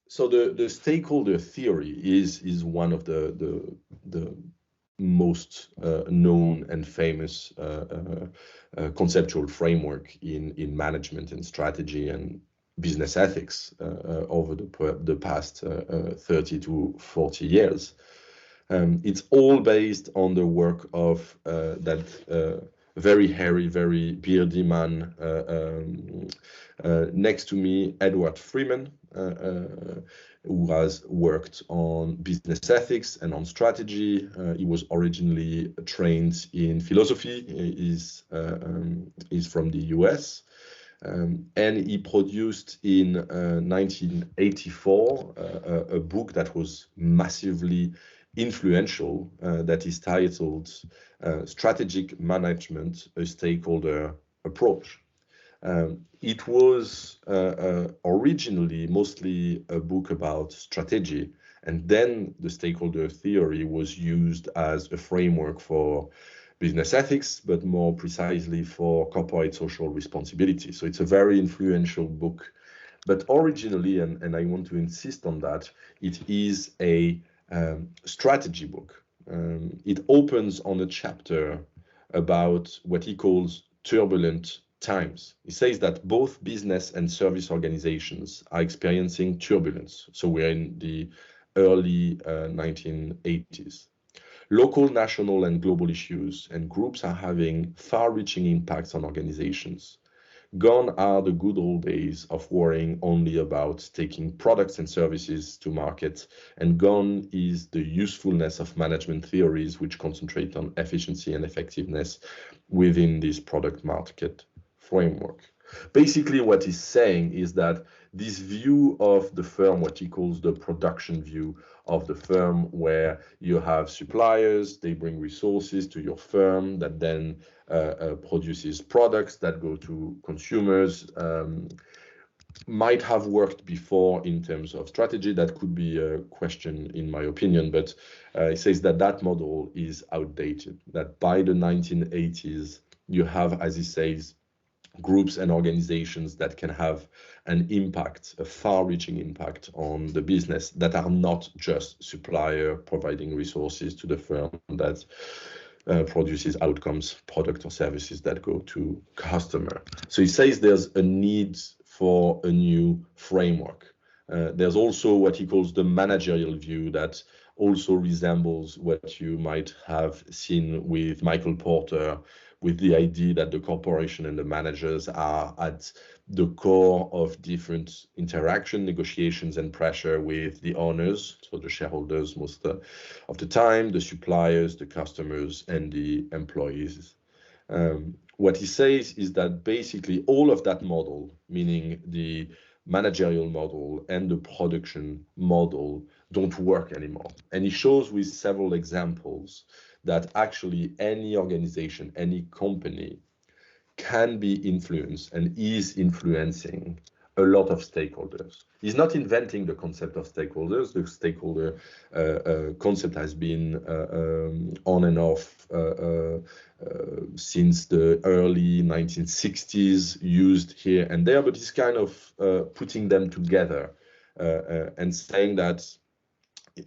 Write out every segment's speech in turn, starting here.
So the stakeholder theory is one of the most known and famous conceptual framework in management and strategy and business ethics over the past 30 to 40 years. It's all based on the work of that very hairy, very beardy man next to me, Edward Freeman, who has worked on business ethics and on strategy. He was originally trained in philosophy. He's from the US. And he produced in 1984 a book that was massively influential, that is titled Strategic Management, a Stakeholder Approach. It was originally mostly a book about strategy, and then the stakeholder theory was used as a framework for business ethics, but more precisely for corporate social responsibility. So it's a very influential book. But originally, and I want to insist on that, it is a strategy book. It opens on a chapter about what he calls turbulent times. He says that both business and service organizations are experiencing turbulence. So we're in the early 1980s. Local, national, and global issues and groups are having far-reaching impacts on organizations. Gone are the good old days of worrying only about taking products and services to market, and gone is the usefulness of management theories which concentrate on efficiency and effectiveness within this product market framework. Basically, what he's saying is that this view of the firm, what he calls the production view of the firm, where you have suppliers, they bring resources to your firm that then produces products that go to consumers, might have worked before in terms of strategy. That could be a question in my opinion, but he says that that model is outdated, that by the 1980s, you have, as he says, groups and organizations that can have an impact, a far-reaching impact on the business, that are not just supplier providing resources to the firm that produces outcomes, product or services that go to customer. So he says there's a need for a new framework. There's also what he calls the managerial view that also resembles what you might have seen with Michael Porter, with the idea that the corporation and the managers are at the core of different interaction, negotiations, and pressure with the owners, so the shareholders most of the time, the suppliers, the customers, and the employees. What he says is that basically all of that model, meaning the managerial model and the production model, don't work anymore. And he shows with several examples that actually any organization, any company can be influenced and is influencing a lot of stakeholders. He's not inventing the concept of stakeholders. The stakeholder concept has been on and off since the early 1960s, used here and there, but he's kind of putting them together and saying that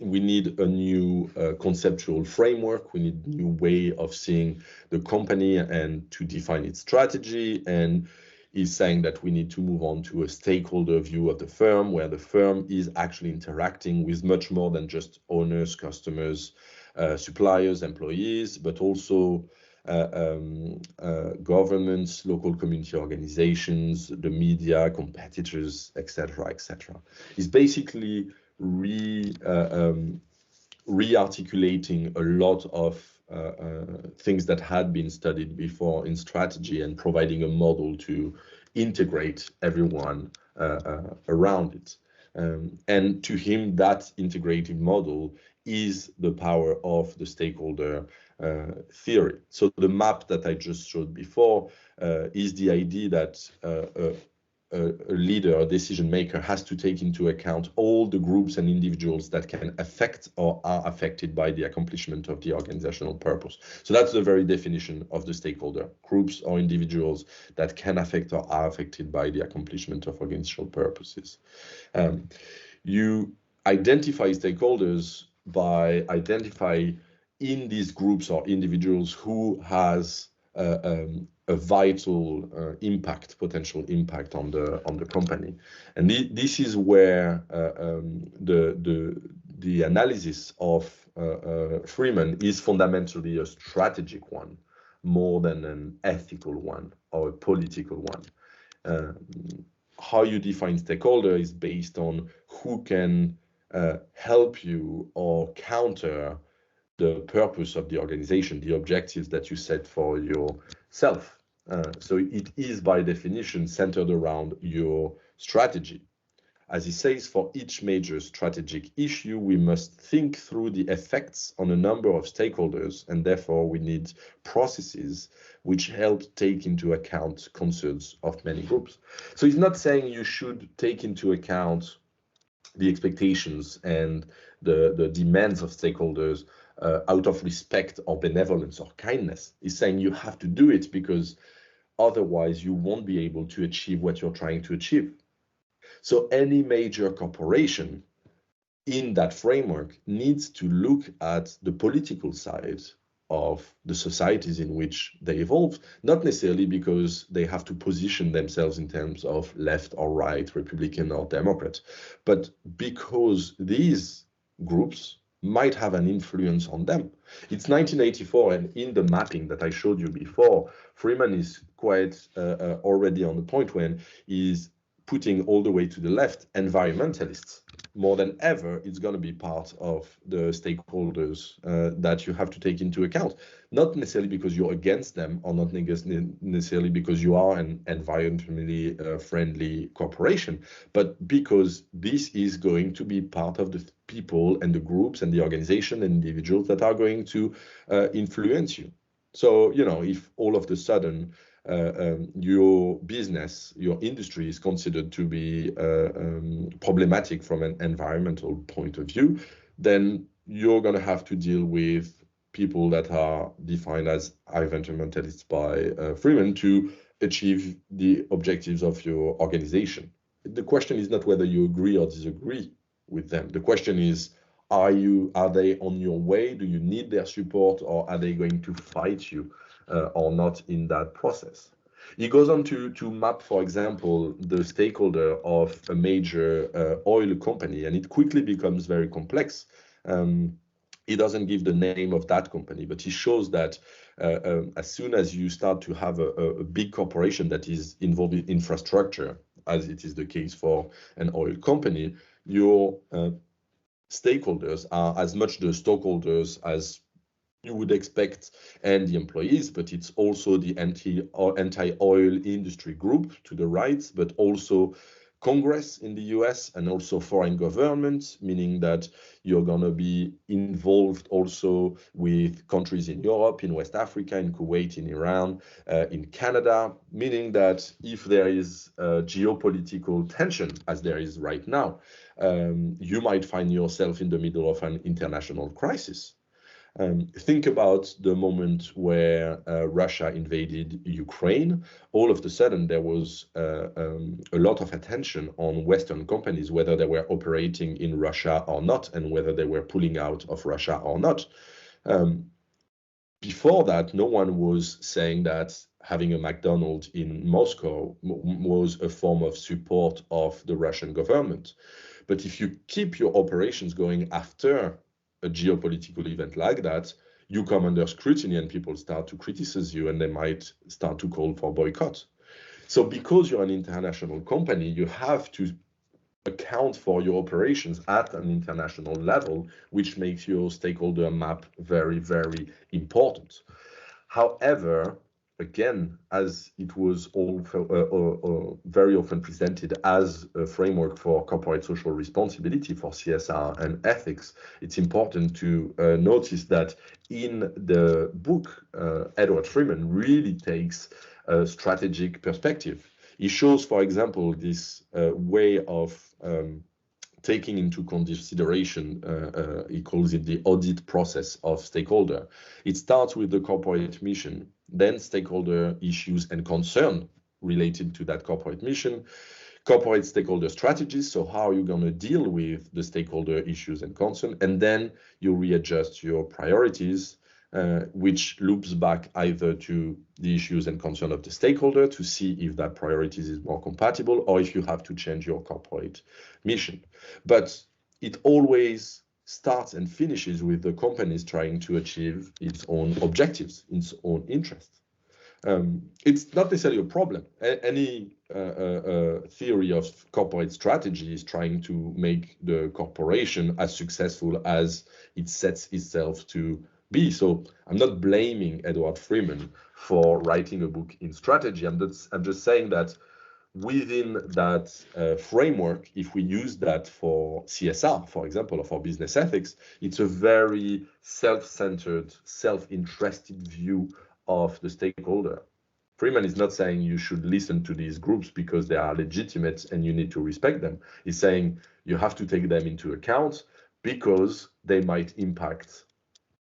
we need a new conceptual framework. We need a new way of seeing the company and to define its strategy. And he's saying that we need to move on to a stakeholder view of the firm, where the firm is actually interacting with much more than just owners, customers, suppliers, employees, but also governments, local community organizations, the media, competitors, etc., etc. It's basically re-articulating a lot of things that had been studied before in strategy and providing a model to integrate everyone around it. And to him, that integrated model is the power of the stakeholder theory. So the map that I just showed before is the idea that a leader, a decision maker, has to take into account all the groups and individuals that can affect or are affected by the accomplishment of the organizational purpose. So that's the very definition of the stakeholder: groups or individuals that can affect or are affected by the accomplishment of organizational purposes. You identify stakeholders by identifying in these groups or individuals who has a vital potential impact on the company, and this is where the analysis of Freeman is fundamentally a strategic one, more than an ethical one or a political one. How you define stakeholder is based on who can help you or counter the purpose of the organization, the objectives that you set for yourself. So it is by definition centered around your strategy. As he says, for each major strategic issue, we must think through the effects on a number of stakeholders, and therefore we need processes which help take into account concerns of many groups. So he's not saying you should take into account the expectations and the demands of stakeholders out of respect or benevolence or kindness. He's saying you have to do it because otherwise you won't be able to achieve what you're trying to achieve. So any major corporation in that framework needs to look at the political side of the societies in which they evolve, not necessarily because they have to position themselves in terms of left or right, Republican or Democrat, but because these groups might have an influence on them. It's 1984, and in the mapping that I showed you before, Freeman is quite already on the point when he's putting all the way to the left environmentalists. More than ever, it's going to be part of the stakeholders that you have to take into account, not necessarily because you're against them or not necessarily because you are an environmentally friendly corporation, but because this is going to be part of the people and the groups and the organization and individuals that are going to influence you. So, you know, if all of a sudden your business, your industry is considered to be problematic from an environmental point of view, then you're going to have to deal with people that are defined as environmentalists by Freeman to achieve the objectives of your organization. The question is not whether you agree or disagree with them. The question is, are they on your way? Do you need their support, or are they going to fight you or not in that process? He goes on to map, for example, the stakeholder of a major oil company, and it quickly becomes very complex. He doesn't give the name of that company, but he shows that as soon as you start to have a big corporation that is involved in infrastructure, as it is the case for an oil company, your stakeholders are as much the stockholders as you would expect and the employees, but it's also the anti-oil industry group to the right, but also Congress in the US and also foreign governments, meaning that you're going to be involved also with countries in Europe, in West Africa, in Kuwait, in Iran, in Canada, meaning that if there is geopolitical tension, as there is right now, you might find yourself in the middle of an international crisis. Think about the moment where Russia invaded Ukraine. All of a sudden, there was a lot of attention on Western companies, whether they were operating in Russia or not, and whether they were pulling out of Russia or not. Before that, no one was saying that having a McDonald's in Moscow was a form of support of the Russian government. But if you keep your operations going after a geopolitical event like that, you come under scrutiny and people start to criticize you and they might start to call for boycott. So because you're an international company, you have to account for your operations at an international level, which makes your stakeholder map very, very important. However, again, as it was very often presented as a framework for corporate social responsibility, for CSR and ethics, it's important to notice that in the book, Edward Freeman really takes a strategic perspective. He shows, for example, this way of taking into consideration, he calls it the audit process of stakeholder. It starts with the corporate mission, then stakeholder issues and concern related to that corporate mission, corporate stakeholder strategies. So how are you going to deal with the stakeholder issues and concerns? And then you readjust your priorities, which loops back either to the issues and concerns of the stakeholder to see if that priorities is more compatible or if you have to change your corporate mission. But it always starts and finishes with the companies trying to achieve its own objectives, its own interests. It's not necessarily a problem. Any theory of corporate strategy is trying to make the corporation as successful as it sets itself to be. So I'm not blaming Edward Freeman for writing a book in strategy. I'm just saying that within that framework, if we use that for CSR, for example, or for business ethics, it's a very self-centered, self-interested view of the stakeholder. Freeman is not saying you should listen to these groups because they are legitimate and you need to respect them. He's saying you have to take them into account because they might impact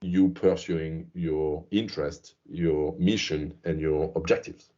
you pursuing your interest, your mission, and your objectives.